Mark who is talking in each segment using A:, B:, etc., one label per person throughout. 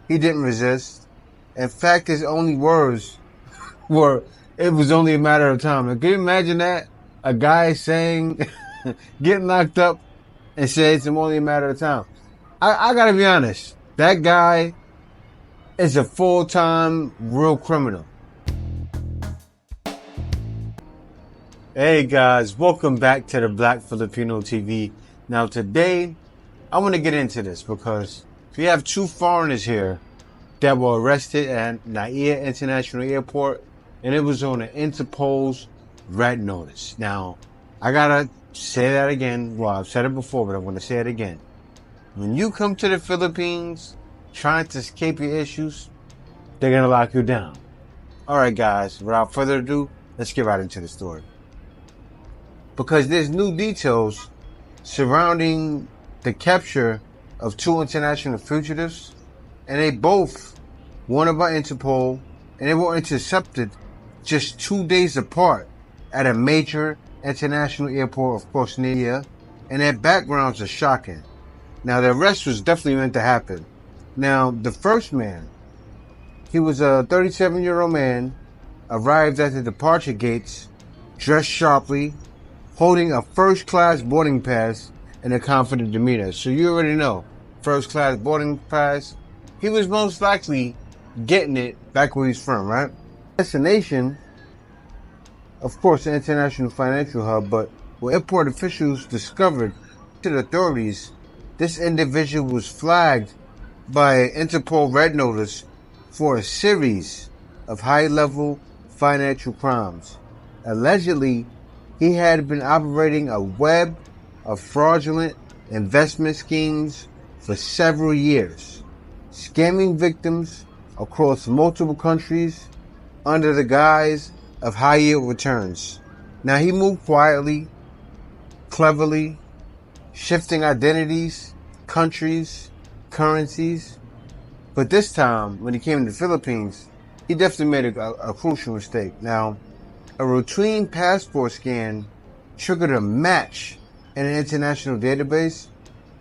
A: He didn't resist. In fact, his only words were, "It was only a matter of time." Like, can you imagine that? A guy saying, getting locked up and says it's only a matter of time. I gotta be honest. That guy is a full-time real criminal. Hey guys, welcome back to the Black Filipino TV. Now today, I want to get into this because we have two foreigners here that were arrested at NAIA International Airport, and it was on an Interpol's red notice. Now, I gotta say that again. Well, I've said it before, but I want to say it again. When you come to the Philippines trying to escape your issues, they're gonna lock you down. Alright guys, without further ado, let's get right into the story. Because there's new details surrounding the capture of two international fugitives, and they both wanted by Interpol, and they were intercepted just 2 days apart at a major international airport, of course, NAIA, and their backgrounds are shocking. Now, the arrest was definitely meant to happen. Now, the first man, he was a 37-year-old man, arrived at the departure gates, dressed sharply, holding a first-class boarding pass and a confident demeanor. So you already know, first-class boarding pass. He was most likely getting it back where he's from, right? Destination, of course, the international financial hub, but when airport officials discovered to the authorities, this individual was flagged by Interpol red notice for a series of high-level financial crimes. Allegedly, he had been operating a web of fraudulent investment schemes for several years, scamming victims across multiple countries under the guise of high-yield returns. Now, he moved quietly, cleverly, shifting identities, countries, currencies. But this time, when he came to the Philippines, he definitely made a crucial mistake. Now, a routine passport scan triggered a match in an international database.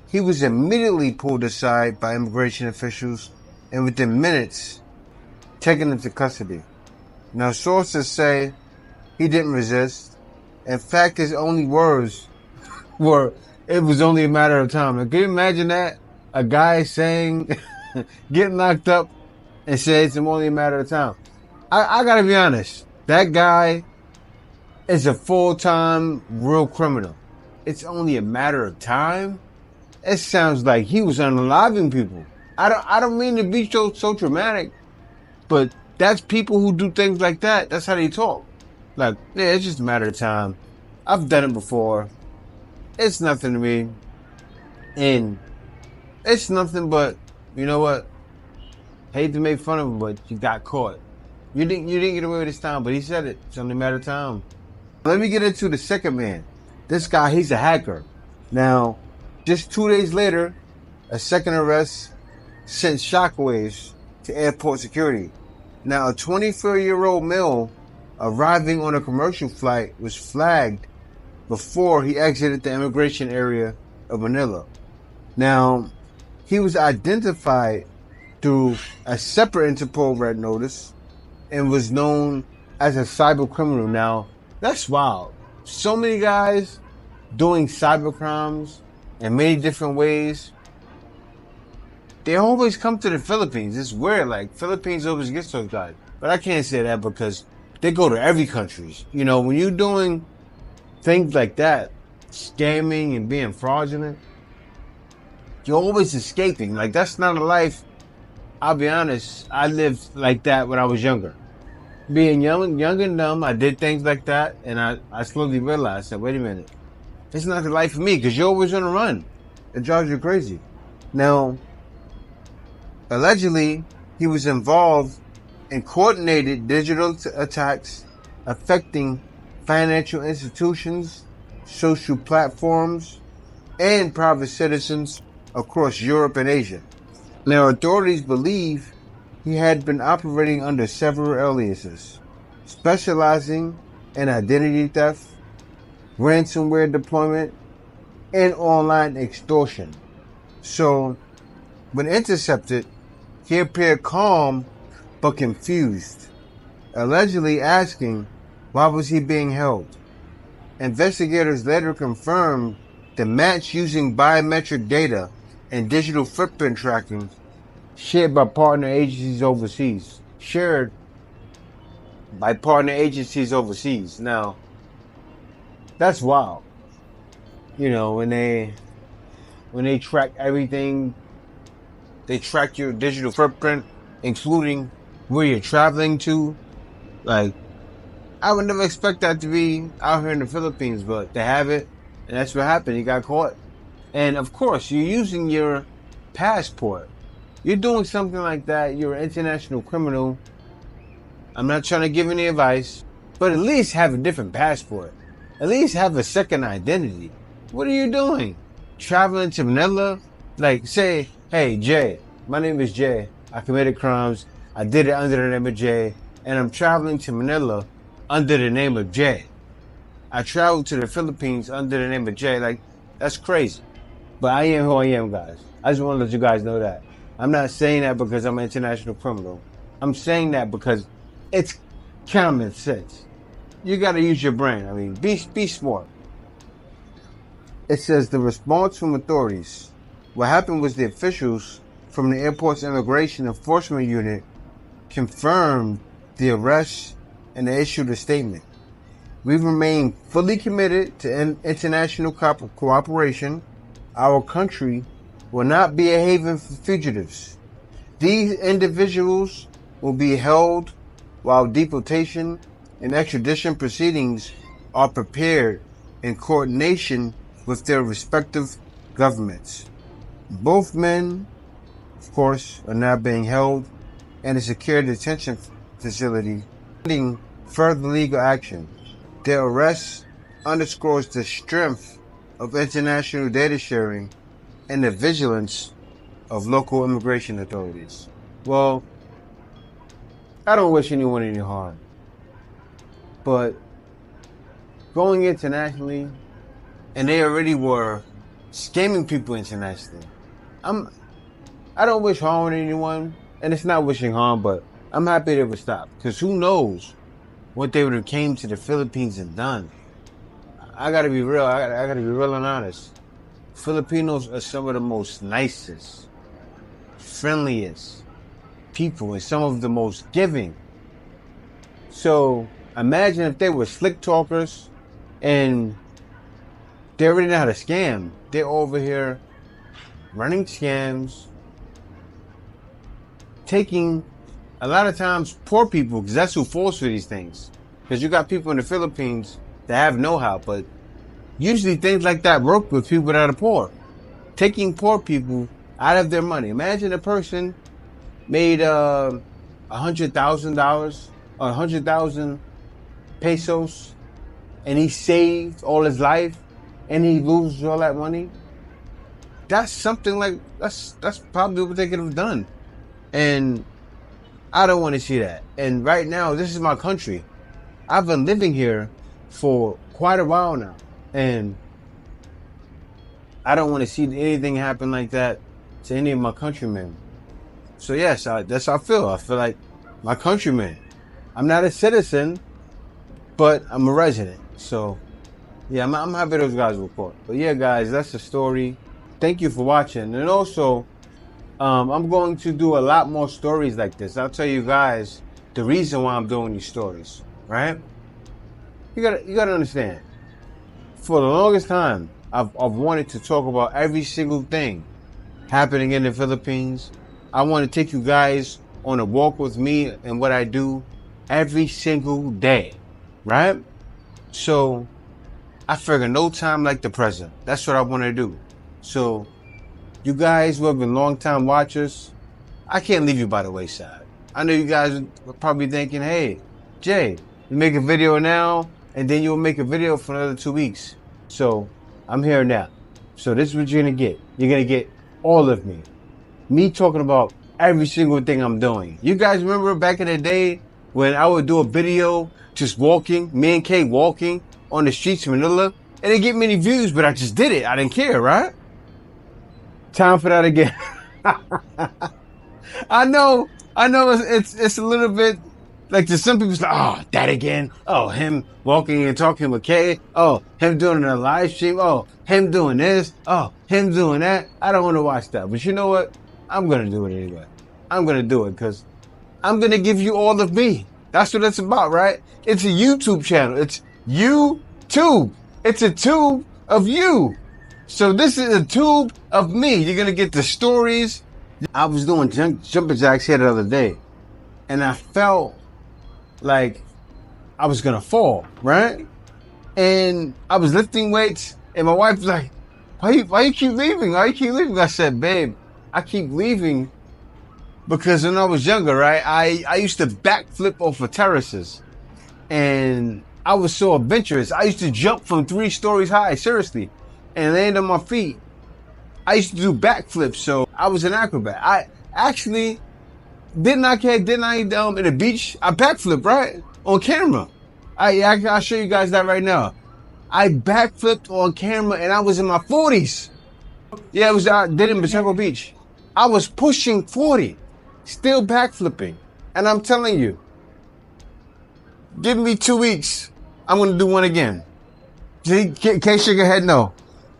A: He was immediately pulled aside by immigration officials and within minutes taken into custody. Now, sources say he didn't resist. In fact, his only words were, "It was only a matter of time." Like, can you imagine that? A guy saying, getting locked up and says it's only a matter of time. I gotta be honest. That guy is a full-time real criminal. It's only a matter of time? It sounds like he was unaliving people. I don't mean to be so dramatic, but that's people who do things like that. That's how they talk. Like, yeah, it's just a matter of time. I've done it before. It's nothing to me. And it's nothing but, you know what? Hate to make fun of him, but you got caught. You didn't get away with this time, but he said it. It's only a matter of time. Let me get into the second man. This guy, he's a hacker. Now, just 2 days later, a second arrest sent shockwaves to airport security. Now, a 24-year-old male arriving on a commercial flight was flagged before he exited the immigration area of Manila. Now, he was identified through a separate Interpol red notice and was known as a cyber criminal. Now, that's wild. So many guys doing cyber crimes in many different ways. They always come to the Philippines. It's weird. Like, Philippines always gets those guys. But I can't say that because they go to every country. You know, when you're doing things like that, scamming and being fraudulent, you're always escaping. Like, that's not a life. I'll be honest, I lived like that when I was younger. Being young and dumb, I did things like that, and I slowly realized that, wait a minute, it's not the life for me, because you're always on the run. It drives you crazy. Now, allegedly, he was involved in coordinated digital attacks affecting financial institutions, social platforms, and private citizens across Europe and Asia. Now, authorities believe he had been operating under several aliases, specializing in identity theft, ransomware deployment, and online extortion. So, when intercepted, He appeared calm but confused, allegedly asking why was he being held. Investigators later confirmed the match using biometric data and digital footprint tracking shared by partner agencies overseas. Now, that's wild. You know, when they track everything, they track your digital footprint, including where you're traveling to. Like, I would never expect that to be out here in the Philippines, but they have it, and that's what happened. He got caught. And of course, you're using your passport. You're doing something like that, you're an international criminal. I'm not trying to give any advice, but at least have a different passport. At least have a second identity. What are you doing? Traveling to Manila? Like, say, hey, Jay, my name is Jay. I committed crimes. I did it under the name of Jay. And I'm traveling to Manila under the name of Jay. I traveled to the Philippines under the name of Jay. Like, that's crazy. But I am who I am, guys. I just want to let you guys know that. I'm not saying that because I'm an international criminal. I'm saying that because it's common sense. You got to use your brain. I mean, be smart. It says the response from authorities. What happened was the officials from the airport's immigration enforcement unit confirmed the arrest and they issued a statement. We remain fully committed to international cooperation. Our country will not be a haven for fugitives. These individuals will be held while deportation and extradition proceedings are prepared in coordination with their respective governments. Both men, of course, are now being held in a secure detention facility pending further legal action. Their arrest underscores the strength of international data sharing and the vigilance of local immigration authorities. Well, I don't wish anyone any harm, but going internationally, and they already were scamming people internationally. I don't wish harm on anyone, and it's not wishing harm, but I'm happy they would stop, because who knows what they would have came to the Philippines and done. I gotta be real. I gotta be real and honest. Filipinos are some of the most nicest, friendliest people, and some of the most giving. So imagine if they were slick talkers and they already know how to scam. They're over here running scams, taking a lot of times poor people, because that's who falls for these things. Because you got people in the Philippines that have know-how, but usually things like that work with people that are poor. Taking poor people out of their money. Imagine a person made $100,000 or 100,000 pesos, and he saved all his life, and he loses all that money. That's something like that's probably what they could have done, and I don't want to see that. And right now, this is my country. I've been living here for quite a while now, and I don't want to see anything happen like that to any of my countrymen. So yes, that's how I feel. I feel like my countrymen. I'm not a citizen, but I'm a resident. So yeah, I'm happy those guys were caught. But yeah, guys, that's the story. Thank you for watching. And also, I'm going to do a lot more stories like this. I'll tell you guys the reason why I'm doing these stories, right? You gotta understand. For the longest time, I've wanted to talk about every single thing happening in the Philippines. I want to take you guys on a walk with me and what I do every single day, right? So I figure no time like the present. That's what I want to do. So you guys who have been long time watchers, I can't leave you by the wayside. I know you guys are probably thinking, hey, Jay, you make a video now and then you'll make a video for another 2 weeks. So I'm here now. So this is what you're going to get. You're going to get all of me. Me talking about every single thing I'm doing. You guys remember back in the day when I would do a video just walking, me and Kay walking on the streets of Manila? It didn't get many views, but I just did it. I didn't care, right? Time for that again. I know, it's a little bit like to some people. It's like, oh, that again. Oh, him walking and talking with Kay. Oh, him doing a live stream. Oh, him doing this. Oh, him doing that. I don't want to watch that, but you know what? I'm gonna do it anyway. I'm gonna do it because I'm gonna give you all of me. That's what it's about, right? It's a YouTube channel. It's YouTube. It's a tube of you. So this is a tube of me. You're gonna get the stories. I was doing jumping jacks here the other day, and I felt like I was gonna fall, right? And I was lifting weights, and my wife was like, why you keep leaving? Why you keep leaving? I said, babe, I keep leaving because when I was younger, right, I used to backflip off of terraces, and I was so adventurous. I used to jump from 3 stories high, seriously, and land on my feet. I used to do backflips, so I was an acrobat. I actually didn't I in the beach, I backflipped, right? On camera. I'll show you guys that right now. I backflipped on camera and I was in my 40s. Yeah, I did it in Pacheco Beach. I was pushing 40, still backflipping. And I'm telling you, give me 2 weeks, I'm gonna do one again. Kay shook her head no.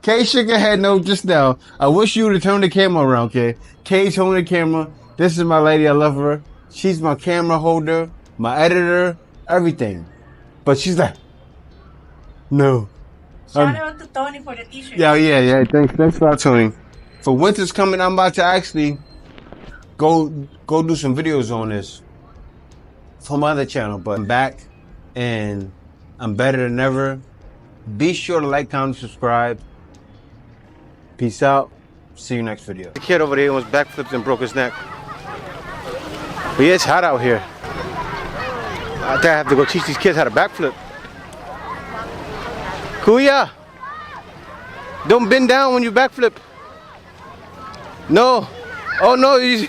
A: Kay shook her head no just now. I wish you would have turned the camera around, Kay. Kay's holding the camera. This is my lady, I love her. She's my camera holder, my editor, everything. But she's like, no.
B: Shout out to Tony for the t-shirt.
A: Yeah. Thanks for that, Tony. For winter's coming, I'm about to actually go do some videos on this for my other channel. But I'm back and I'm better than ever. Be sure to like, comment, subscribe. Peace out. See you next video. The kid over there was backflipped and broke his neck. But yeah, it's hot out here. I think I have to go teach these kids how to backflip. Kuya, don't bend down when you backflip. No. Oh no, you're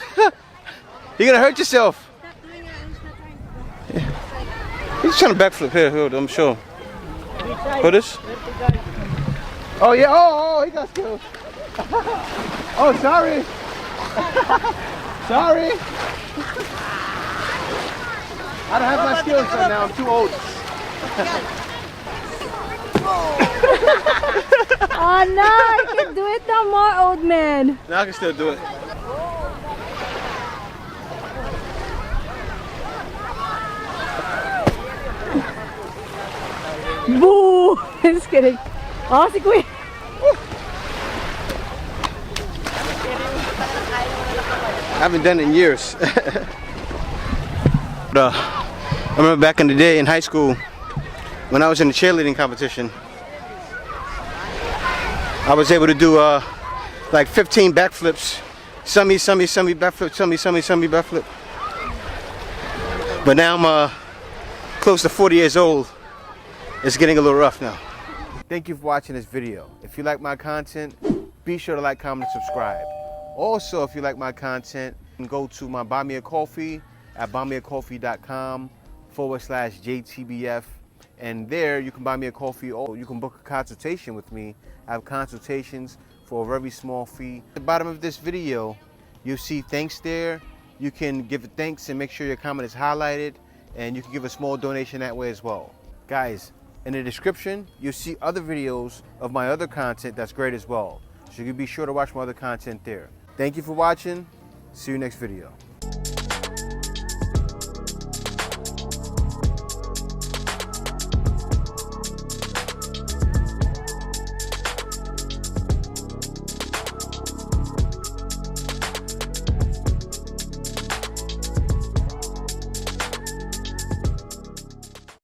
A: gonna hurt yourself. He's trying to backflip here. Hold on, I'm sure. Hold this. Oh yeah. Oh, he got skills. Oh, sorry. Sorry. I don't have my skills right now. I'm too old.
C: Oh no, I can do it no more, old man.
A: Now I can still do it.
C: Boo! Just kidding. Oh, si Kuya.
A: I haven't done it in years. But, I remember back in the day in high school when I was in the cheerleading competition, I was able to do like 15 backflips. Some backflip, some backflip. But now I'm close to 40 years old. It's getting a little rough now. Thank you for watching this video. If you like my content, be sure to like, comment, and subscribe. Also, if you like my content, go to my Buy Me a Coffee at buymeacoffee.com/JTBF. And there you can buy me a coffee or you can book a consultation with me. I have consultations for a very small fee. At the bottom of this video, you'll see thanks there. You can give a thanks and make sure your comment is highlighted, and you can give a small donation that way as well. Guys, in the description, you'll see other videos of my other content that's great as well. So you can be sure to watch my other content there. Thank you for watching. See you next video.